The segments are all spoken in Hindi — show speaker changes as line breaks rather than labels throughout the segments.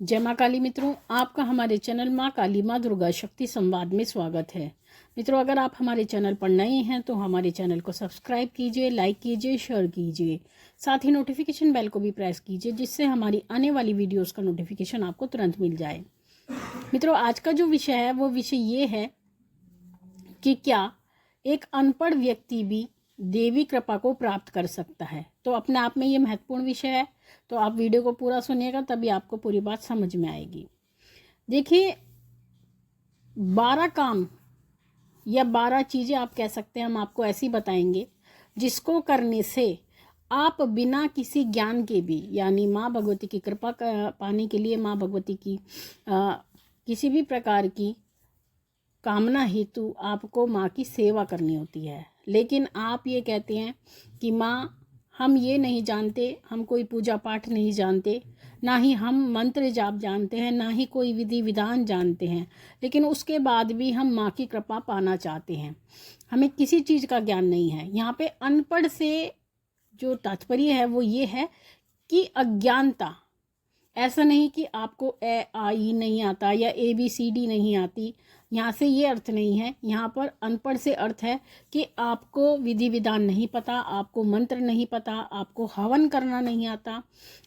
जय माँ काली मित्रों, आपका हमारे चैनल माँ काली माँ दुर्गा शक्ति संवाद में स्वागत है। मित्रों, अगर आप हमारे चैनल पर नए हैं तो हमारे चैनल को सब्सक्राइब कीजिए, लाइक कीजिए, शेयर कीजिए। साथ ही नोटिफिकेशन बेल को भी प्रेस कीजिए, जिससे हमारी आने वाली वीडियोस का नोटिफिकेशन आपको तुरंत मिल जाए। मित्रों, आज का जो विषय है वो विषय ये है कि क्या एक अनपढ़ व्यक्ति भी देवी कृपा को प्राप्त कर सकता है। तो अपने आप में ये महत्वपूर्ण विषय है, तो आप वीडियो को पूरा सुनिएगा, तभी आपको पूरी बात समझ में आएगी। देखिए, 12 काम या 12 चीज़ें आप कह सकते हैं, हम आपको ऐसी बताएंगे जिसको करने से आप बिना किसी ज्ञान के भी, यानी माँ भगवती की कृपा पाने के लिए, माँ भगवती की किसी भी प्रकार की कामना हेतु आपको माँ की सेवा करनी होती है। लेकिन आप ये कहते हैं कि माँ, हम ये नहीं जानते, हम कोई पूजा पाठ नहीं जानते, ना ही हम मंत्र जाप जानते हैं, ना ही कोई विधि विधान जानते हैं, लेकिन उसके बाद भी हम माँ की कृपा पाना चाहते हैं। हमें किसी चीज़ का ज्ञान नहीं है। यहाँ पे अनपढ़ से जो तात्पर्य है वो ये है कि अज्ञानता। ऐसा नहीं कि आपको ए आई नहीं आता या ABCD नहीं आती, यहाँ से ये अर्थ नहीं है। यहाँ पर अनपढ़ से अर्थ है कि आपको विधि विधान नहीं पता, आपको मंत्र नहीं पता, आपको हवन करना नहीं आता,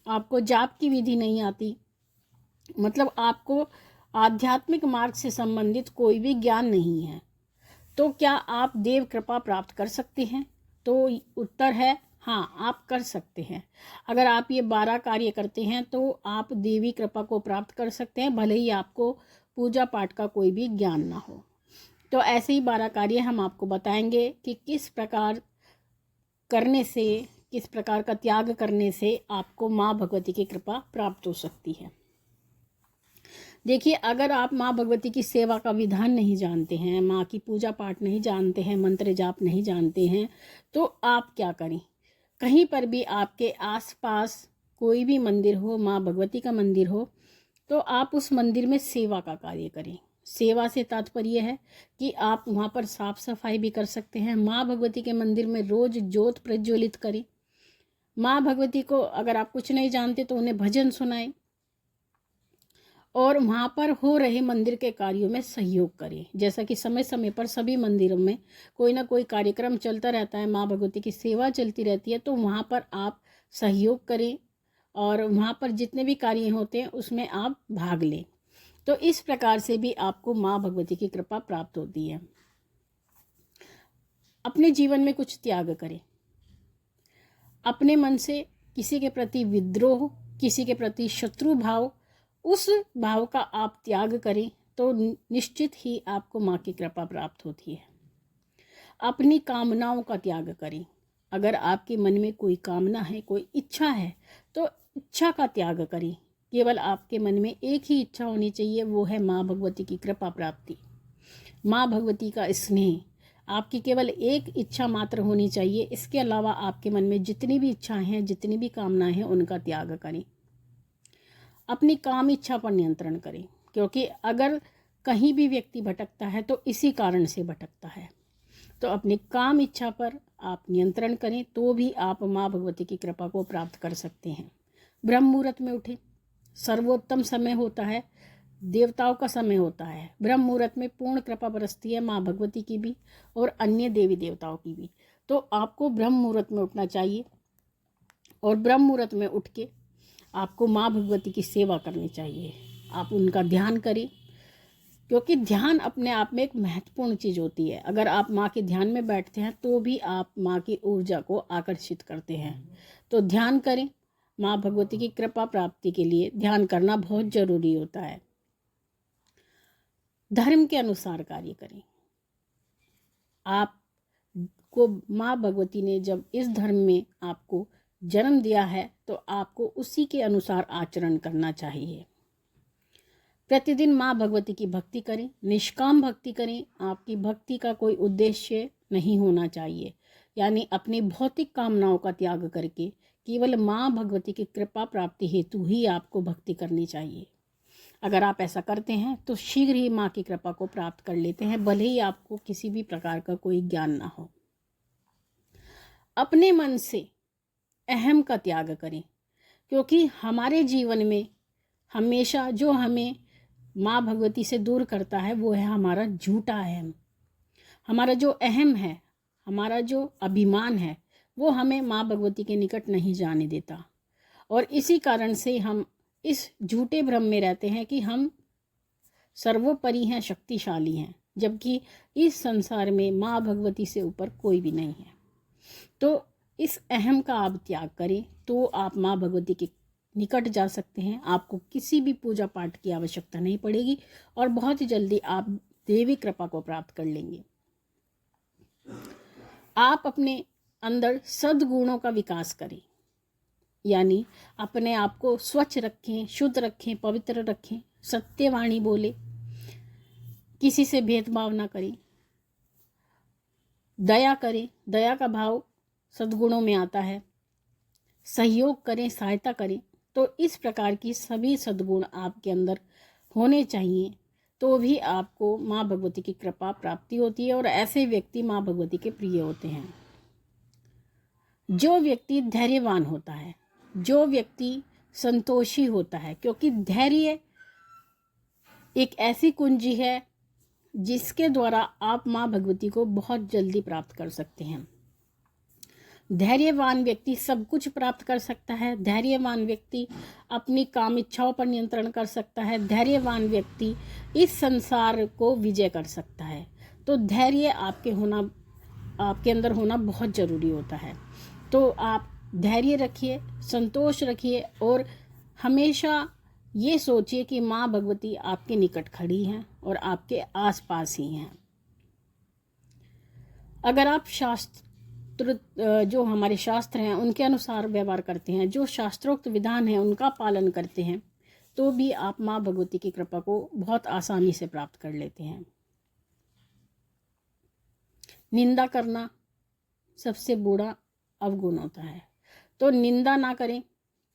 आपको जाप की विधि नहीं आती, मतलब आपको आध्यात्मिक मार्ग से संबंधित कोई भी ज्ञान नहीं है। तो क्या आप देव कृपा प्राप्त कर सकते हैं? तो उत्तर है हाँ, आप कर सकते हैं। अगर आप ये 12 कार्य करते हैं तो आप देवी कृपा को प्राप्त कर सकते हैं, भले ही आपको पूजा पाठ का कोई भी ज्ञान ना हो। तो ऐसे ही 12 कार्य हम आपको बताएंगे कि किस प्रकार करने से, किस प्रकार का त्याग करने से आपको माँ भगवती की कृपा प्राप्त हो सकती है। देखिए, अगर आप माँ भगवती की सेवा का विधान नहीं जानते हैं, माँ की पूजा पाठ नहीं जानते हैं, मंत्र जाप नहीं जानते हैं, तो आप क्या करें। कहीं पर भी आपके आसपास कोई भी मंदिर हो, माँ भगवती का मंदिर हो, तो आप उस मंदिर में सेवा का कार्य करें। सेवा से तात्पर्य है कि आप वहाँ पर साफ सफाई भी कर सकते हैं। माँ भगवती के मंदिर में रोज ज्योत प्रज्वलित करें। माँ भगवती को अगर आप कुछ नहीं जानते तो उन्हें भजन सुनाएं और वहाँ पर हो रहे मंदिर के कार्यों में सहयोग करें। जैसा कि समय समय पर सभी मंदिरों में कोई ना कोई कार्यक्रम चलता रहता है, माँ भगवती की सेवा चलती रहती है, तो वहाँ पर आप सहयोग करें और वहाँ पर जितने भी कार्य होते हैं उसमें आप भाग लें। तो इस प्रकार से भी आपको माँ भगवती की कृपा प्राप्त होती है। अपने जीवन में कुछ त्याग करें। अपने मन से किसी के प्रति विद्रोह, किसी के प्रति शत्रु भाव, उस भाव का आप त्याग करें तो निश्चित ही आपको माँ की कृपा प्राप्त होती है। अपनी कामनाओं का त्याग करें। अगर आपके मन में कोई कामना है, कोई इच्छा है, तो इच्छा का त्याग करें। केवल आपके मन में एक ही इच्छा होनी चाहिए, वो है माँ भगवती की कृपा प्राप्ति, माँ भगवती का स्नेह। आपकी केवल एक इच्छा मात्र होनी चाहिए। इसके अलावा आपके मन में जितनी भी इच्छाएं हैं, जितनी भी कामनाएं हैं, उनका त्याग करें। अपनी काम इच्छा पर नियंत्रण करें, क्योंकि अगर कहीं भी व्यक्ति भटकता है तो इसी कारण से भटकता है। तो अपनी काम इच्छा पर आप नियंत्रण करें, तो भी आप माँ भगवती की कृपा को प्राप्त कर सकते हैं। ब्रह्म मुहूर्त में उठें। सर्वोत्तम समय होता है, देवताओं का समय होता है। ब्रह्म मुहूर्त में पूर्ण कृपा बरसती है, माँ भगवती की भी और अन्य देवी देवताओं की भी। तो आपको ब्रह्म मुहूर्त में उठना चाहिए और ब्रह्म मुहूर्त में उठ के आपको माँ भगवती की सेवा करनी चाहिए। आप उनका ध्यान करें, क्योंकि ध्यान अपने आप में एक महत्वपूर्ण चीज़ होती है। अगर आप माँ के ध्यान में बैठते हैं तो भी आप माँ की ऊर्जा को आकर्षित करते हैं। तो ध्यान करें। माँ भगवती की कृपा प्राप्ति के लिए ध्यान करना बहुत जरूरी होता है। धर्म के अनुसार कार्य करें। आपको माँ भगवती ने जब इस धर्म में आपको जन्म दिया है तो आपको उसी के अनुसार आचरण करना चाहिए। प्रतिदिन माँ भगवती की भक्ति करें, निष्काम भक्ति करें। आपकी भक्ति का कोई उद्देश्य नहीं होना चाहिए, यानी अपनी भौतिक कामनाओं का त्याग करके केवल माँ भगवती की कृपा प्राप्ति हेतु ही आपको भक्ति करनी चाहिए। अगर आप ऐसा करते हैं तो शीघ्र ही माँ की कृपा को प्राप्त कर लेते हैं, भले ही आपको किसी भी प्रकार का कोई ज्ञान ना हो। अपने मन से अहम का त्याग करें, क्योंकि हमारे जीवन में हमेशा जो हमें माँ भगवती से दूर करता है वो है हमारा झूठा अहम। हमारा जो अहम है, हमारा जो अभिमान है, वो हमें माँ भगवती के निकट नहीं जाने देता। और इसी कारण से हम इस झूठे भ्रम में रहते हैं कि हम सर्वोपरि हैं, शक्तिशाली हैं, जबकि इस संसार में माँ भगवती से ऊपर कोई भी नहीं है। तो इस अहम का आप त्याग करें तो आप माँ भगवती के निकट जा सकते हैं। आपको किसी भी पूजा पाठ की आवश्यकता नहीं पड़ेगी और बहुत ही जल्दी आप देवी कृपा को प्राप्त कर लेंगे। आप अपने अंदर सद्गुणों का विकास करें, यानी अपने आप को स्वच्छ रखें, शुद्ध रखें, पवित्र रखें, सत्यवाणी बोले, किसी से भेदभाव ना करें, दया करें। दया का भाव सद्गुणों में आता है। सहयोग करें, सहायता करें। तो इस प्रकार की सभी सद्गुण आपके अंदर होने चाहिए, तो भी आपको माँ भगवती की कृपा प्राप्ति होती है और ऐसे व्यक्ति माँ भगवती के प्रिय होते हैं। जो व्यक्ति धैर्यवान होता है, जो व्यक्ति संतोषी होता है, क्योंकि धैर्य एक ऐसी कुंजी है जिसके द्वारा आप माँ भगवती को बहुत जल्दी प्राप्त कर सकते हैं। धैर्यवान व्यक्ति सब कुछ प्राप्त कर सकता है। धैर्यवान व्यक्ति अपनी काम इच्छाओं पर नियंत्रण कर सकता है। धैर्यवान व्यक्ति इस संसार को विजय कर सकता है। तो धैर्य आपके अंदर होना बहुत ज़रूरी होता है। तो आप धैर्य रखिए, संतोष रखिए और हमेशा ये सोचिए कि माँ भगवती आपके निकट खड़ी हैं और आपके आसपास ही हैं। अगर आप जो हमारे शास्त्र हैं उनके अनुसार व्यवहार करते हैं, जो शास्त्रोक्त विधान है उनका पालन करते हैं, तो भी आप माँ भगवती की कृपा को बहुत आसानी से प्राप्त कर लेते हैं। निंदा करना सबसे बुरा अवगुण होता है, तो निंदा ना करें,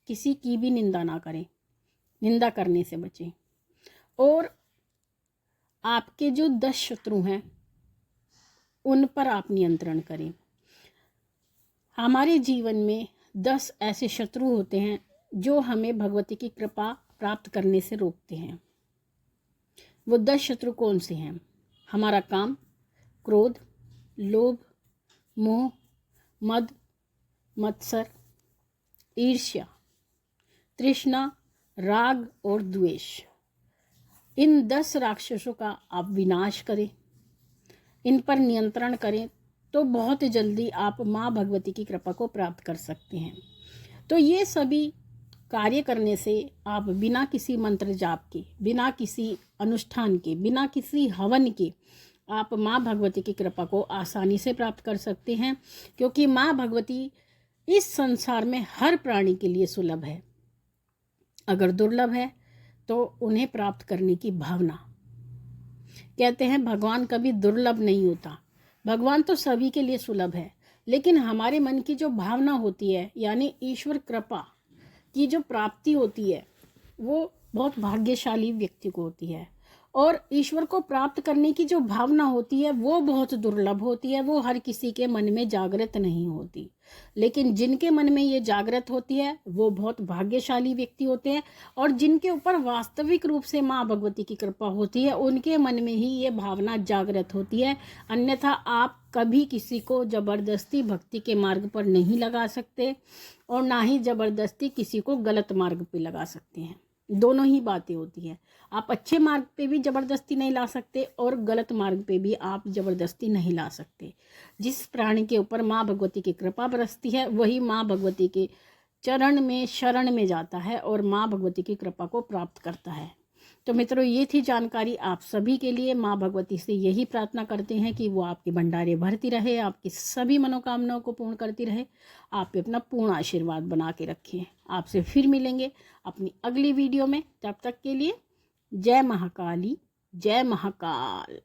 किसी की भी निंदा ना करें, निंदा करने से बचें। और आपके जो 10 शत्रु हैं उन पर आप नियंत्रण करें। हमारे जीवन में 10 ऐसे शत्रु होते हैं जो हमें भगवती की कृपा प्राप्त करने से रोकते हैं। वो 10 शत्रु कौन से हैं? हमारा काम, क्रोध, लोभ, मोह, मद, मत्सर, ईर्ष्या, तृष्णा, राग और द्वेष। इन 10 राक्षसों का आप विनाश करें, इन पर नियंत्रण करें, तो बहुत जल्दी आप माँ भगवती की कृपा को प्राप्त कर सकते हैं। तो ये सभी कार्य करने से आप बिना किसी मंत्र जाप के, बिना किसी अनुष्ठान के, बिना किसी हवन के आप माँ भगवती की कृपा को आसानी से प्राप्त कर सकते हैं, क्योंकि माँ भगवती इस संसार में हर प्राणी के लिए सुलभ है। अगर दुर्लभ है तो उन्हें प्राप्त करने की भावना। कहते हैं भगवान कभी दुर्लभ नहीं होता, भगवान तो सभी के लिए सुलभ है, लेकिन हमारे मन की जो भावना होती है, यानी ईश्वर कृपा की जो प्राप्ति होती है, वो बहुत भाग्यशाली व्यक्ति को होती है। और ईश्वर को प्राप्त करने की जो भावना होती है वो बहुत दुर्लभ होती है, वो हर किसी के मन में जागृत नहीं होती। लेकिन जिनके मन में ये जागृत होती है वो बहुत भाग्यशाली व्यक्ति होते हैं, और जिनके ऊपर वास्तविक रूप से माँ भगवती की कृपा होती है उनके मन में ही ये भावना जागृत होती है। अन्यथा आप कभी किसी को जबरदस्ती भक्ति के मार्ग पर नहीं लगा सकते और ना ही जबरदस्ती किसी को गलत मार्ग पे लगा सकते हैं। दोनों ही बातें होती हैं। आप अच्छे मार्ग पे भी ज़बरदस्ती नहीं ला सकते और गलत मार्ग पे भी आप ज़बरदस्ती नहीं ला सकते। जिस प्राणी के ऊपर माँ भगवती की कृपा बरसती है वही माँ भगवती के चरण में, शरण में जाता है और माँ भगवती की कृपा को प्राप्त करता है। तो मित्रों, ये थी जानकारी आप सभी के लिए। माँ भगवती से यही प्रार्थना करते हैं कि वो आपके भंडारे भरती रहे, आपकी सभी मनोकामनाओं को पूर्ण करती रहे, आप पे अपना पूर्ण आशीर्वाद बना के रखें। आपसे फिर मिलेंगे अपनी अगली वीडियो में। तब तक के लिए जय महाकाली, जय महाकाल।